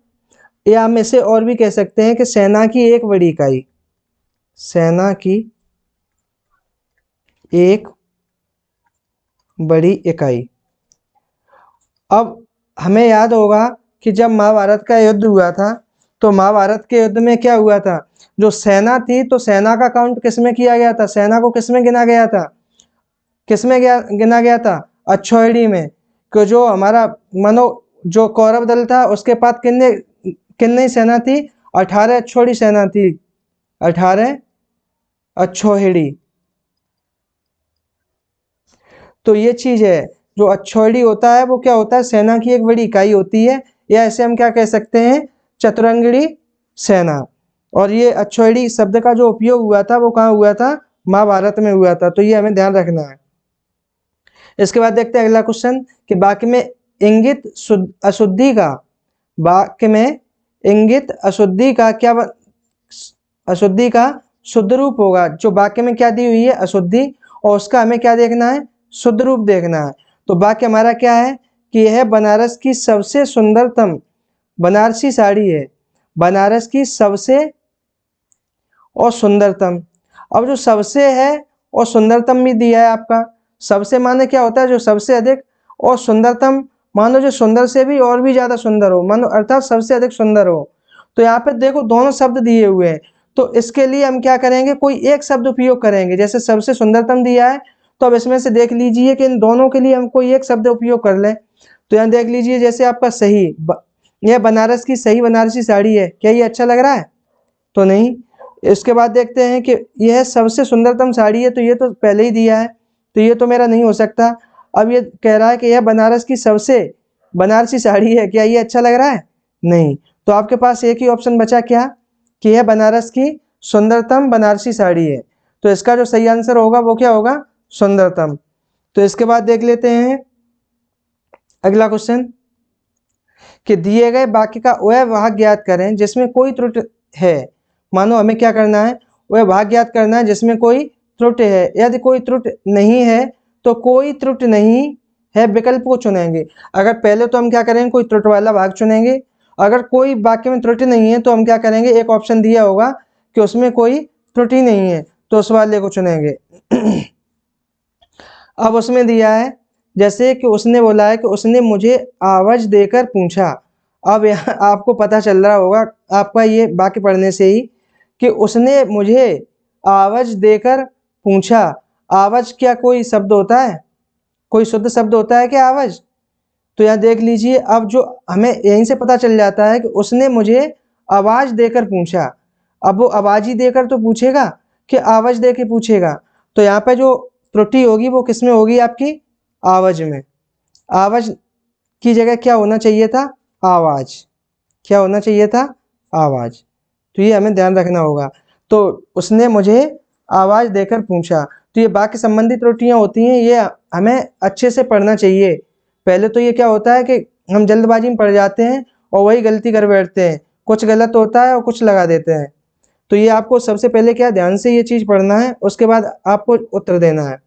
या हम इसे और भी कह सकते हैं कि सेना की एक बड़ी इकाई, सेना की एक बड़ी इकाई। अब हमें याद होगा कि जब महाभारत का युद्ध हुआ था, तो महाभारत के युद्ध में क्या हुआ था, जो सेना थी, तो सेना का काउंट किसमें किया गया था, सेना को किसमें गिना गया था, किसमें गिना गया था, अक्षौहिणी में। कि जो हमारा मानो जो कौरव दल था उसके पास कितने कितनी सेना थी, 18 अक्षौहिणी सेना थी, 18 अक्षौहिणी। तो ये चीज है, जो अक्षौहिणी होता है वो क्या होता है, सेना की एक बड़ी इकाई होती है, या ऐसे हम क्या कह सकते हैं, चतुरंगड़ी सेना। और ये अक्षौहिणी शब्द का जो उपयोग हुआ था वो कहाँ हुआ था, महाभारत में हुआ था। तो ये हमें ध्यान रखना है। इसके बाद देखते हैं अगला क्वेश्चन कि वाक्य में इंगित अशुद्धि का, वाक्य में इंगित अशुद्धि का क्या अशुद्धि का शुद्ध रूप होगा। जो वाक्य में क्या दी हुई है, अशुद्धि, और उसका हमें क्या देखना है, शुद्ध रूप देखना है। तो वाक्य हमारा क्या है कि यह बनारस की सबसे सुंदरतम बनारसी साड़ी है, बनारस की सबसे और सुंदरतम। अब जो सबसे है और सुंदरतम भी दिया है आपका, सबसे माने क्या होता है, जो सबसे अधिक, और सुंदरतम मानो जो सुंदर से भी और भी ज्यादा सुंदर हो, मानो अर्थात सबसे अधिक सुंदर हो। तो यहाँ पे देखो दोनों शब्द दिए हुए हैं, तो इसके लिए हम क्या करेंगे, कोई एक शब्द उपयोग करेंगे। जैसे सबसे सुंदरतम दिया है, तो अब इसमें से देख लीजिए कि इन दोनों के लिए हम कोई एक शब्द उपयोग कर लें। तो यहाँ देख लीजिए, जैसे आपका सही, यह बनारस की सही बनारसी साड़ी है, क्या ये अच्छा लग रहा है, तो नहीं। इसके बाद देखते हैं कि यह सबसे सुंदरतम साड़ी है, तो ये तो पहले ही दिया है, तो ये तो मेरा नहीं हो सकता। अब ये कह रहा है कि यह बनारस की सबसे बनारसी साड़ी है, क्या ये अच्छा लग रहा है, नहीं। तो आपके पास एक ही ऑप्शन बचा क्या, कि यह बनारस की सुंदरतम बनारसी साड़ी है। तो इसका जो सही आंसर होगा वो क्या होगा, सुंदरतम। तो इसके बाद देख लेते हैं अगला क्वेश्चन कि दिए गए वाक्य का वह भाग ज्ञात करें जिसमें कोई त्रुटि है। मानो हमें क्या करना है, वह भाग ज्ञात करना है जिसमें कोई त्रुटि है। यदि कोई त्रुटि नहीं है तो कोई त्रुटि नहीं है विकल्प को चुनेंगे। अगर पहले तो हम क्या करेंगे, कोई त्रुटि वाला भाग चुनेंगे। अगर कोई वाक्य में त्रुटि नहीं है तो हम क्या करेंगे, एक ऑप्शन दिया होगा कि उसमें कोई त्रुटि नहीं है, तो उस वाले को चुनेंगे। अब उसमें दिया है जैसे कि उसने बोला है कि उसने मुझे आवाज देकर पूछा। अब यहाँ आपको पता चल रहा होगा आपका ये वाक्य पढ़ने से ही कि उसने मुझे आवाज देकर पूछा। आवाज क्या कोई शब्द होता है, कोई शुद्ध शब्द होता है क्या आवाज। तो यहाँ देख लीजिए, अब जो हमें यहीं से पता चल जाता है कि उसने मुझे आवाज देकर पूछा। अब वो आवाज ही देकर तो पूछेगा कि आवाज दे के पूछेगा। तो यहाँ पे जो त्रुटि होगी वो किस में होगी, आपकी आवाज में। आवाज की जगह क्या होना चाहिए था, आवाज। क्या होना चाहिए था, आवाज। तो ये हमें ध्यान रखना होगा। तो उसने मुझे आवाज देकर पूछा। तो ये बाकी संबंधित त्रुटियां होती हैं, ये हमें अच्छे से पढ़ना चाहिए। पहले तो ये क्या होता है कि हम जल्दबाजी में पड़ जाते हैं और वही गलती कर बैठते हैं, कुछ गलत होता है और कुछ लगा देते हैं। तो ये आपको सबसे पहले क्या ध्यान से ये चीज पढ़ना है, उसके बाद आपको उत्तर देना है।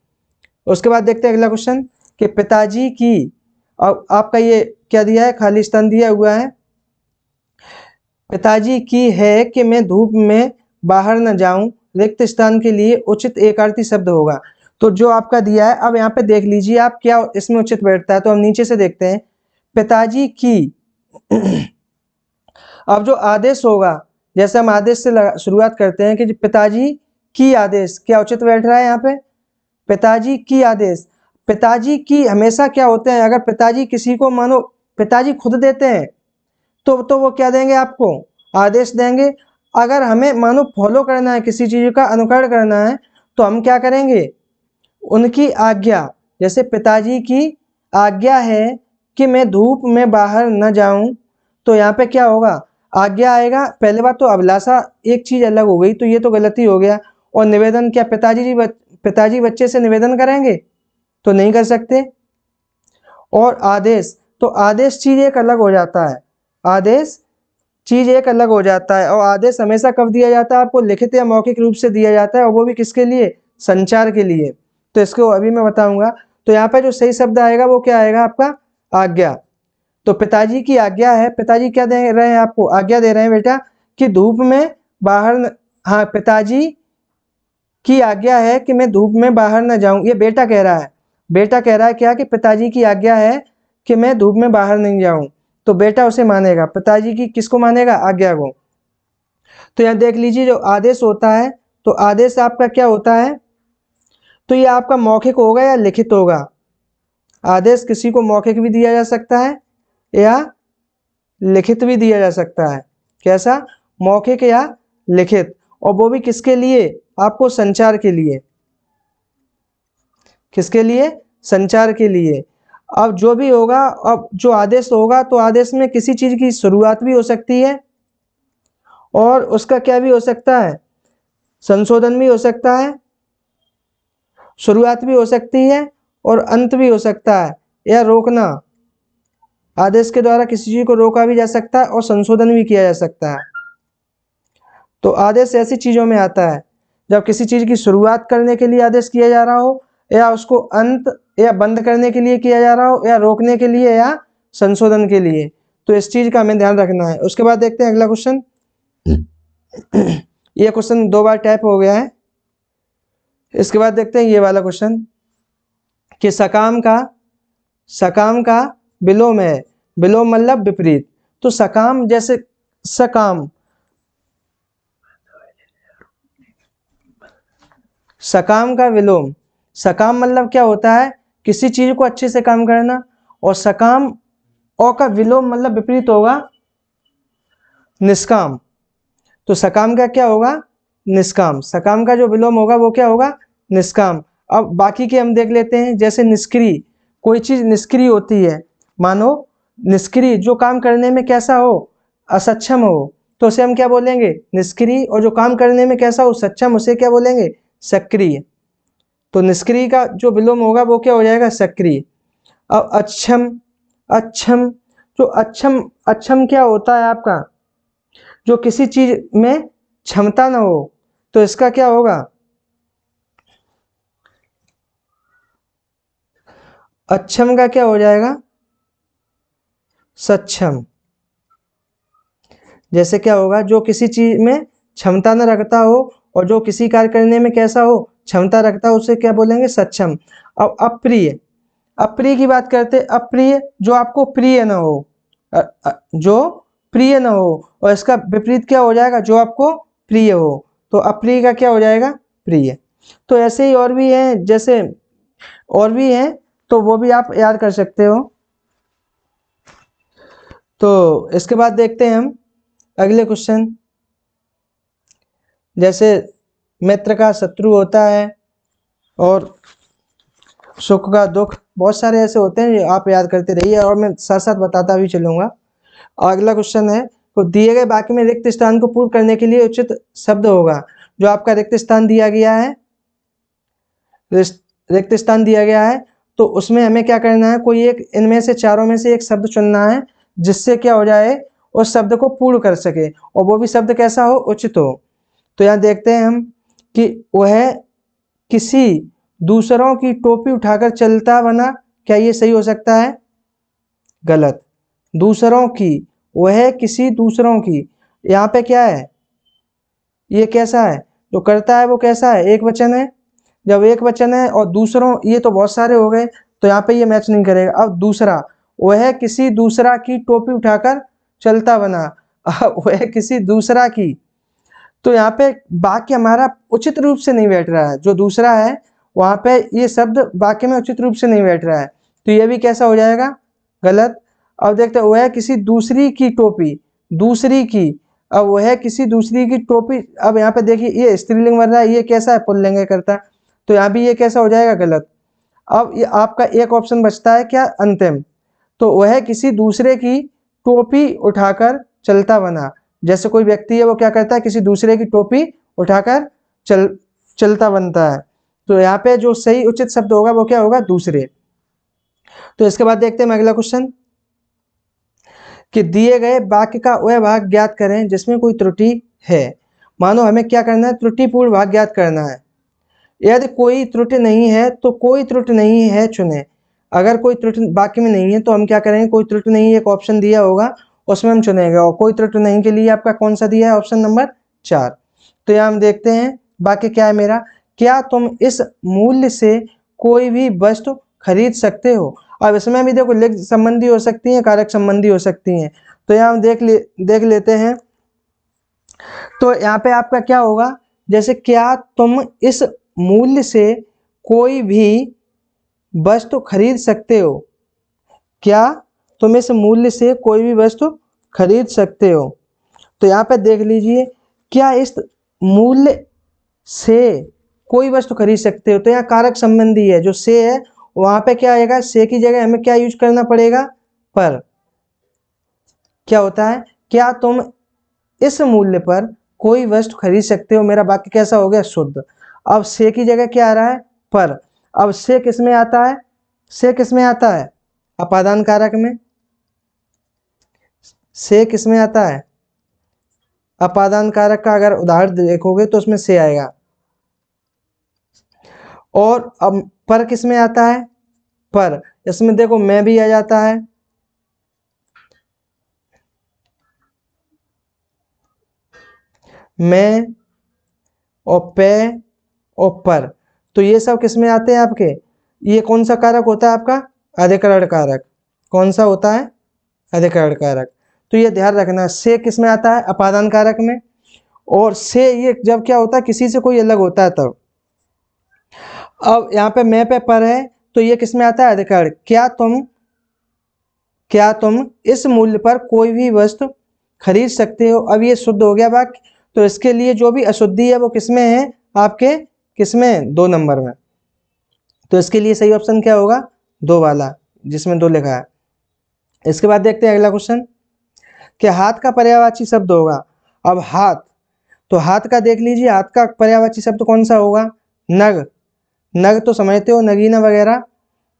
उसके बाद देखते हैं अगला क्वेश्चन कि पिताजी की, अब आपका ये क्या दिया है, खाली स्थान दिया हुआ है। पिताजी की है कि मैं धूप में बाहर न जाऊं, रिक्त स्थान के लिए उचित एकार्थी शब्द होगा। तो जो आपका दिया है, अब यहाँ पे देख लीजिए आप क्या इसमें उचित बैठता है। तो हम नीचे से देखते हैं, पिताजी की। अब जो आदेश होगा, जैसे हम आदेश से शुरुआत करते हैं कि पिताजी की आदेश, क्या उचित बैठ रहा है यहाँ पे, पिताजी की आदेश। पिताजी की हमेशा क्या होते हैं, अगर पिताजी किसी को मानो पिताजी खुद देते हैं तो वो क्या देंगे, आपको आदेश देंगे। अगर हमें मानो फॉलो करना है, किसी चीज का अनुकरण करना है, तो हम क्या करेंगे, उनकी आज्ञा। जैसे पिताजी की आज्ञा है कि मैं धूप में बाहर न जाऊं, तो यहाँ पे क्या होगा, आज्ञा आएगा, पहले बात तो अभिलाषा एक चीज अलग हो गई, तो ये तो गलती हो गया। और निवेदन, क्या पिताजी बच्चे से निवेदन करेंगे? तो नहीं कर सकते। और आदेश, तो आदेश चीज एक अलग हो जाता है, आदेश चीज एक अलग हो जाता है। और आदेश हमेशा कब दिया जाता है आपको? लिखित या मौखिक रूप से दिया जाता है, और वो भी किसके लिए? संचार के लिए। तो इसको अभी मैं बताऊंगा। तो यहाँ पे जो सही शब्द आएगा वो क्या आएगा आपका? आज्ञा। तो पिताजी की आज्ञा है, पिताजी क्या दे रहे हैं आपको? आज्ञा दे रहे हैं बेटा कि धूप में बाहर हाँ, पिताजी की आज्ञा है कि मैं धूप में बाहर न जाऊं। ये बेटा कह रहा है, बेटा कह रहा है क्या? कि पिताजी की आज्ञा है कि मैं धूप में बाहर नहीं जाऊं। तो बेटा उसे मानेगा, पिताजी की किसको मानेगा? आज्ञा को। तो यहाँ देख लीजिए, जो आदेश होता है, तो आदेश आपका क्या होता है? तो ये आपका मौखिक होगा या लिखित होगा? आदेश किसी को मौखिक भी दिया जा सकता है या लिखित भी दिया जा सकता है। कैसा? मौखिक या लिखित। और वो भी किसके लिए? आपको संचार के लिए। किसके लिए? संचार के लिए। अब जो भी होगा, अब जो आदेश होगा, तो आदेश में किसी चीज की शुरुआत भी हो सकती है और उसका क्या भी हो सकता है? संशोधन भी हो सकता है। शुरुआत भी हो सकती है और अंत भी हो सकता है, या रोकना। आदेश के द्वारा किसी चीज को रोका भी जा सकता है और संशोधन भी किया जा सकता है। तो आदेश ऐसी चीजों में आता है जब किसी चीज की शुरुआत करने के लिए आदेश किया जा रहा हो, या उसको अंत या बंद करने के लिए किया जा रहा हो, या रोकने के लिए, या संशोधन के लिए। तो इस चीज का हमें ध्यान रखना है। उसके बाद देखते हैं अगला क्वेश्चन। ये क्वेश्चन 2 बार टाइप हो गया है। इसके बाद देखते हैं ये वाला क्वेश्चन कि सकाम का विलोम है। विलोम मतलब विपरीत। तो सकाम, जैसे सकाम, सकाम का विलोम, सकाम मतलब क्या होता है? किसी चीज को अच्छे से काम करना। और सकाम और का विलोम मतलब विपरीत होगा निष्काम। तो सकाम का क्या होगा? निष्काम। सकाम का जो विलोम होगा वो क्या होगा? निष्काम। अब बाकी के हम देख लेते हैं। जैसे निष्क्रिय, कोई चीज निष्क्रिय होती है, मानो निष्क्रिय, जो काम करने में कैसा हो? असक्षम हो, तो उसे हम क्या बोलेंगे? निष्क्रिय। और जो काम करने में कैसा हो? सक्षम, उसे क्या बोलेंगे? सक्रिय। तो निष्क्रिय का जो विलोम होगा वो क्या हो जाएगा? सक्रिय। अब अक्षम, अक्षम, जो अक्षम, अक्षम क्या होता है आपका? जो किसी चीज में क्षमता ना हो, तो इसका क्या होगा? अक्षम का क्या हो जाएगा? सक्षम। जैसे क्या होगा? जो किसी चीज में क्षमता न रखता हो और जो किसी कार्य करने में कैसा हो? क्षमता रखता हो, उसे क्या बोलेंगे? सक्षम। अब अप्रिय, अप्रिय की बात करते। अप्रिय, जो आपको प्रिय न हो, जो प्रिय न हो। और इसका विपरीत क्या हो जाएगा? जो आपको प्रिय हो। तो अप्रिय का क्या हो जाएगा? प्रिय। तो ऐसे ही और भी हैं, जैसे और भी हैं, तो वो भी आप याद कर सकते हो। तो इसके बाद देखते हैं हम अगले क्वेश्चन। जैसे मित्र का शत्रु होता है और सुख का दुख, बहुत सारे ऐसे होते हैं जो आप याद करते रहिए और मैं साथ साथ बताता भी चलूंगा। अगला क्वेश्चन है, तो दिए गए वाक्य में रिक्त स्थान को पूर्ण करने के लिए उचित शब्द होगा। जो आपका रिक्त स्थान दिया गया है, रिक्त स्थान दिया गया है, तो उसमें हमें क्या करना है? कोई एक इनमें से चारों में से एक शब्द चुनना है जिससे क्या हो जाए? उस शब्द को पूर्ण कर सके, और वो भी शब्द कैसा हो? उचित हो। तो यहाँ देखते हैं हम कि वह किसी दूसरों की टोपी उठाकर चलता बना। क्या ये सही हो सकता है? गलत। दूसरों की, वह किसी दूसरों की, यहाँ पे क्या है? ये कैसा है? जो करता है वो कैसा है? एक वचन है। जब एक वचन है और दूसरों, ये तो बहुत सारे हो गए, तो यहाँ पे ये मैच नहीं करेगा। अब दूसरा, वह किसी दूसरा की टोपी उठाकर चलता बना। वह किसी दूसरा की, तो यहाँ पे वाक्य हमारा उचित रूप से नहीं बैठ रहा है। जो दूसरा है वहां पे ये शब्द वाक्य में उचित रूप से नहीं बैठ रहा है, तो ये भी कैसा हो जाएगा? गलत। अब देखते हैं, वह किसी दूसरी की टोपी, दूसरी की, अब वह किसी दूसरी की टोपी। अब यहाँ पे देखिए ये स्त्रीलिंग बन रहा है, ये कैसा है? पुल्लिंग करता, तो यहाँ भी ये कैसा हो जाएगा? गलत। अब ये आपका एक ऑप्शन बचता है क्या? अंतिम। तो वह किसी दूसरे की टोपी उठाकर चलता बना। जैसे कोई व्यक्ति है वो क्या करता है, किसी दूसरे की टोपी उठाकर चलता बनता है। तो यहाँ पे जो सही उचित शब्द होगा वो क्या होगा, दूसरे। तो इसके बाद देखते हैं अगला क्वेश्चन कि दिए गए वाक्य का वह भाग ज्ञात करें जिसमें कोई त्रुटि है। मानो हमें क्या करना है, त्रुटिपूर्ण भाग ज्ञात करना है। यदि कोई त्रुटि नहीं है तो कोई त्रुटि नहीं है चुने। अगर कोई त्रुटि वाक्य में नहीं है तो हम क्या करेंगे, कोई त्रुटि नहीं है एक ऑप्शन दिया होगा उसमें हम चुनेंगे, और कोई त्रुटि नहीं के लिए आपका कौन सा दिया है, ऑप्शन नंबर 4। तो यहाँ हम देखते हैं वाक्य क्या है मेरा, क्या तुम इस मूल्य से कोई भी वस्तु खरीद सकते हो। अब इसमें भी देखो लिंग संबंधी हो सकती हैं, कारक संबंधी हो सकती हैं। तो यहाँ हम देख लेते हैं। तो यहाँ पे आपका क्या होगा, जैसे क्या तुम इस मूल्य से कोई भी वस्तु खरीद सकते हो, क्या तुम इस मूल्य से कोई भी वस्तु खरीद सकते हो। तो यहाँ पे देख लीजिए, क्या इस मूल्य से कोई वस्तु खरीद सकते हो, तो यहाँ कारक संबंधी है, जो से है वहां पे क्या आएगा, से की जगह हमें क्या यूज करना पड़ेगा, पर। क्या होता है, क्या तुम इस मूल्य पर कोई वस्तु खरीद सकते हो, मेरा वाक्य कैसा हो गया, शुद्ध। अब से की जगह क्या आ रहा है, पर। अब से किस में आता है, से किस में आता है, अपादान कारक में। से किस में आता है, अपादान कारक का अगर उदाहरण देखोगे तो उसमें से आएगा। और अब पर किस में आता है, पर। इसमें देखो मैं भी आ जाता है, मैं और पे और पर। तो ये सब किस में आते हैं आपके, ये कौन सा कारक होता है आपका, अधिकरण कारक। कौन सा होता है, अधिकरण कारक। तो ये ध्यान रखना, से किस में आता है, अपादान कारक में। और से ये जब क्या होता है, किसी से कोई अलग होता है तब। अब यहाँ पे मैं पे पर है, तो ये किस में आता है, अधिकरण। क्या तुम इस मूल्य पर कोई भी वस्तु खरीद सकते हो। अब ये शुद्ध हो गया वाक्य। तो इसके लिए जो भी अशुद्धि है वो किसमें है, आपके किसमें, 2 नंबर में। तो इसके लिए सही ऑप्शन क्या होगा, 2 वाला, जिसमें 2 लिखा है। इसके बाद देखते हैं अगला क्वेश्चन कि हाथ का पर्यायवाची शब्द होगा। अब हाथ, तो हाथ का देख लीजिए, हाथ का पर्यायवाची शब्द कौन सा होगा, नग। नग तो समझते हो, नगीना वगैरह।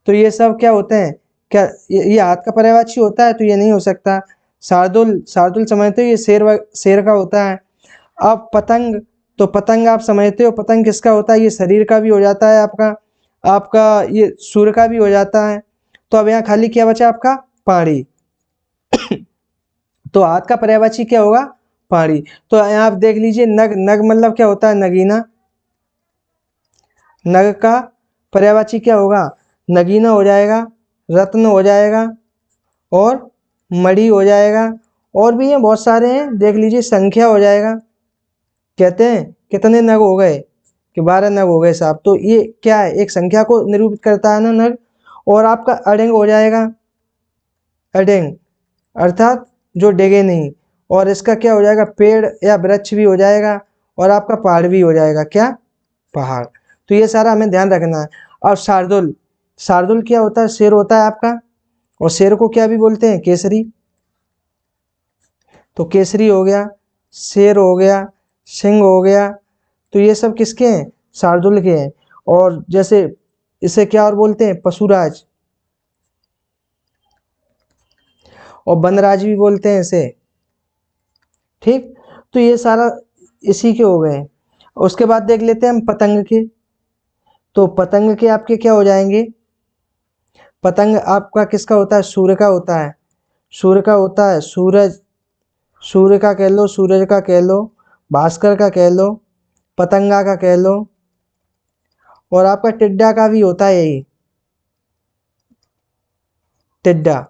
तो ये सब क्या होते हैं, क्या ये हाथ का पर्यायवाची होता है, तो ये नहीं हो सकता। शार्दुल, शार्दुल समझते हो, ये शेर का होता है। अब पतंग, तो पतंग आप समझते हो, पतंग किसका होता है, ये शरीर का भी हो जाता है आपका ये सूर्य का भी हो जाता है। तो अब यहाँ खाली क्या बचा आपका, पाड़ी। तो हाथ का पर्यायवाची क्या होगा, पाड़ी। तो यहाँ आप देख लीजिए, नग, नग मतलब क्या होता है, नगीना। नग का पर्यायवाची क्या होगा, नगीना हो जाएगा, रत्न हो जाएगा, और मणि हो जाएगा। और भी हैं बहुत सारे हैं, देख लीजिए, संख्या हो जाएगा। कहते हैं कितने नग हो गए, कि 12 नग हो गए साहब। तो ये क्या है, एक संख्या को निरूपित करता है ना, नग। और आपका अडेंग हो जाएगा, अडेंग अर्थात जो डेगे नहीं। और इसका क्या हो जाएगा, पेड़ या वृक्ष भी हो जाएगा, और आपका पहाड़ भी हो जाएगा, क्या, पहाड़। तो ये सारा हमें ध्यान रखना है। और शार्दुल, शार्दुल क्या होता है, शेर होता है आपका। और शेर को क्या भी बोलते हैं, केसरी। तो केसरी हो गया, शेर हो गया, सिंह हो गया। तो ये सब किसके हैं, शार्दुल के हैं। और जैसे इसे क्या और बोलते हैं, पशुराज, और वनराज भी बोलते हैं इसे, ठीक। तो ये सारा इसी के हो गए। उसके बाद देख लेते हैं हम पतंग के। तो पतंग के आपके क्या हो जाएंगे, पतंग आपका किसका होता है, सूर्य का होता है। सूर्य का होता है, सूरज, सूर्य का कह लो, सूरज का कह लो, भास्कर का कह लो, पतंगा का कह लो। और आपका टिड्डा का भी होता है यही, टिड्डा,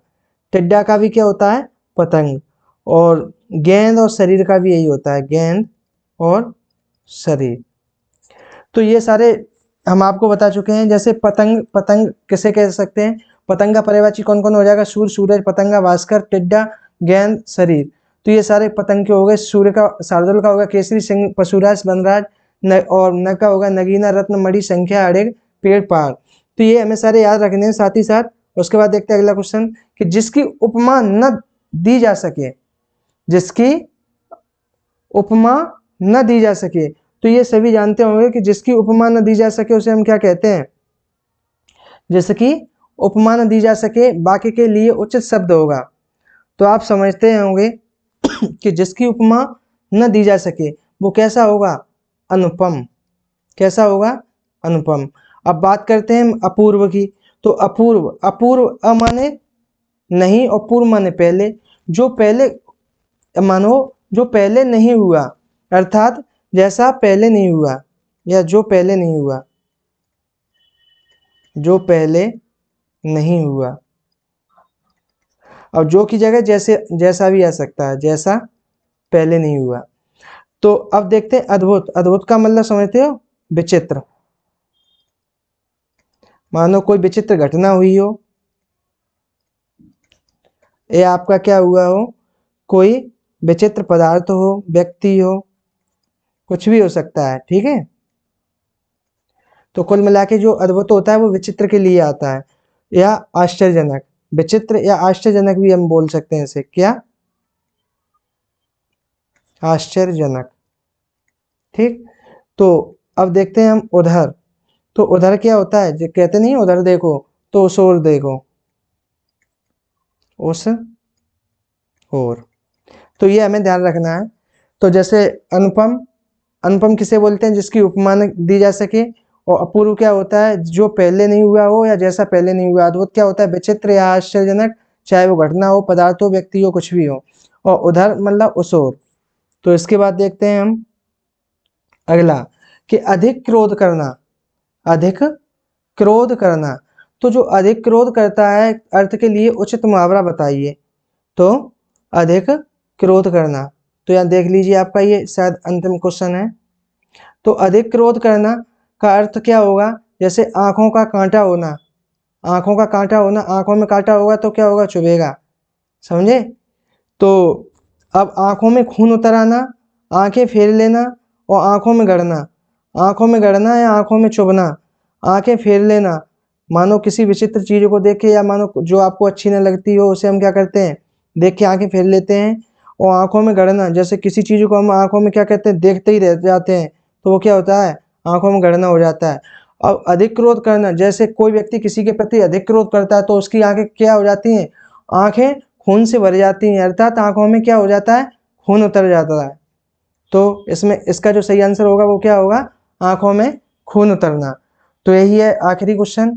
टिड्डा का भी क्या होता है, पतंग। और गेंद और शरीर का भी यही होता है, गेंद और शरीर। तो ये सारे हम आपको बता चुके हैं। जैसे पतंग, पतंग किसे कह सकते हैं, पतंग का पर्यायवाची कौन कौन हो जाएगा, सूर्य, सूरज, पतंगा, भास्कर, टिड्डा, गेंद, शरीर। तो ये सारे पतंग के हो गए। सूर्य का, शार्दुल का होगा केसरी, सिंह, पशुराज, वनराज, और नग का होगा नगीना, रत्न, मणि, संख्या, अड़ेग, पेड़, पहाड़। तो ये हमें सारे याद रखने हैं। साथ ही साथ उसके बाद देखते हैं अगला क्वेश्चन कि जिसकी उपमा न दी जा सके, जिसकी उपमा न दी जा सके। तो ये सभी जानते होंगे कि जिसकी उपमा न दी जा सके उसे हम क्या कहते हैं, जिसकी उपमा न दी जा सके वाक्य के लिए उचित शब्द होगा। तो आप समझते होंगे कि जिसकी उपमा न दी जा सके वो कैसा होगा, अनुपम। कैसा होगा, अनुपम। अब बात करते हैं अपूर्व की। तो अपूर्व, अपूर्व अ माने नहीं और पूर्व माने पहले। जो पहले मानो जो पहले नहीं हुआ, अर्थात जैसा पहले नहीं हुआ या जो पहले नहीं हुआ, जो पहले नहीं हुआ। और जो की जगह जैसे जैसा भी आ सकता है, जैसा पहले नहीं हुआ। तो अब देखते हैं अद्भुत। अद्भुत का मतलब समझते हो, विचित्र। मानो कोई विचित्र घटना हुई हो, ये आपका क्या हुआ हो, कोई विचित्र पदार्थ हो, व्यक्ति हो, कुछ भी हो सकता है, ठीक है। तो कुल मिला के जो अद्भुत होता है वो विचित्र के लिए आता है, या आश्चर्यजनक। विचित्र या आश्चर्यजनक भी हम बोल सकते हैं इसे, क्या, आश्चर्यजनक, ठीक। तो अब देखते हैं हम उधर। तो उधर क्या होता है, जो कहते नहीं उधर देखो तो उस ओर देखो, उस ओर। तो ये हमें ध्यान रखना है। तो जैसे अनुपम, अनुपम किसे बोलते हैं, जिसकी उपमा दी जा सके। और अपूर्व क्या होता है, जो पहले नहीं हुआ हो या जैसा पहले नहीं हुआ। अद्भुत क्या होता है, विचित्र या आश्चर्यजनक, चाहे वो घटना हो, पदार्थ हो, व्यक्ति हो, कुछ भी हो। और उधर मतलब उस ओर। तो इसके बाद देखते हैं हम अगला, कि अधिक क्रोध करना। अधिक क्रोध करना। तो जो अधिक क्रोध करता है, अर्थ के लिए उचित मुहावरा बताइए। तो अधिक क्रोध करना। तो यहाँ देख लीजिए, आपका ये शायद अंतिम क्वेश्चन है। तो अधिक क्रोध करना का अर्थ क्या होगा, जैसे आंखों का कांटा होना। आंखों का कांटा होना, आंखों में कांटा होगा तो क्या होगा, चुभेगा, समझे। तो अब आंखों में खून उतर आना, आंखें फेर लेना और आंखों में गड़ना। आंखों में गड़ना या आंखों में चुभना, आंखें फेर लेना। मानो किसी विचित्र चीज़ को देख के, या मानो जो आपको अच्छी न लगती हो उसे हम क्या करते हैं, देख के आंखें फेर लेते हैं। और आंखों में गड़ना, जैसे किसी चीज़ को हम आंखों में क्या कहते हैं, देखते ही रह जाते हैं, तो वो क्या होता है, आंखों में गड़ना हो जाता है। अब अधिक क्रोध करना, जैसे कोई व्यक्ति किसी के प्रति अधिक क्रोध करता है तो उसकी आंखें क्या हो जाती हैं, आंखें खून से भर जाती हैं, अर्थात आंखों में क्या हो जाता है, खून उतर जाता है। तो इसमें इसका जो सही आंसर होगा वो क्या होगा, आंखों में खून उतरना। तो यही है आखिरी क्वेश्चन।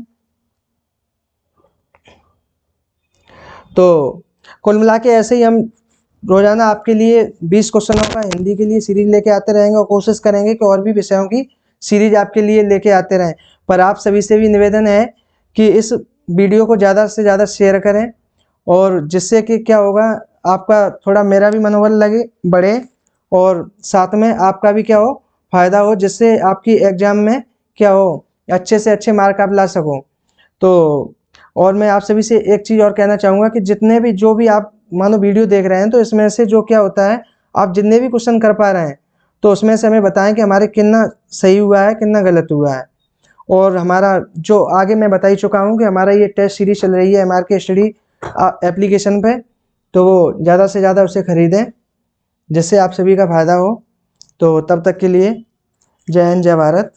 तो कुल मिला के ऐसे ही हम रोजाना आपके लिए 20 क्वेश्चनों का हिंदी के लिए सीरीज लेके आते रहेंगे और कोशिश करेंगे कि और भी विषयों की सीरीज आपके लिए लेके आते रहें। पर आप सभी से भी निवेदन है कि इस वीडियो को ज़्यादा से ज़्यादा शेयर करें, और जिससे कि क्या होगा, आपका थोड़ा मेरा भी मनोबल लगे बढ़े, और साथ में आपका भी क्या हो, फायदा हो, जिससे आपकी एग्जाम में क्या हो, अच्छे से अच्छे मार्क आप ला सको। तो और मैं आप सभी से एक चीज़ और कहना चाहूँगा कि जितने भी जो भी आप मानो वीडियो देख रहे हैं, तो इसमें से जो क्या होता है, आप जितने भी क्वेश्चन कर पा रहे हैं तो उसमें से हमें बताएं कि हमारे कितना सही हुआ है, कितना गलत हुआ है। और हमारा जो आगे मैं बता ही चुका हूँ कि हमारा ये टेस्ट सीरीज चल रही है MRK स्टडी एप्लीकेशन पे, तो वो ज़्यादा से ज़्यादा उसे ख़रीदें जिससे आप सभी का फ़ायदा हो। तो तब तक के लिए जय हिंद, जय भारत।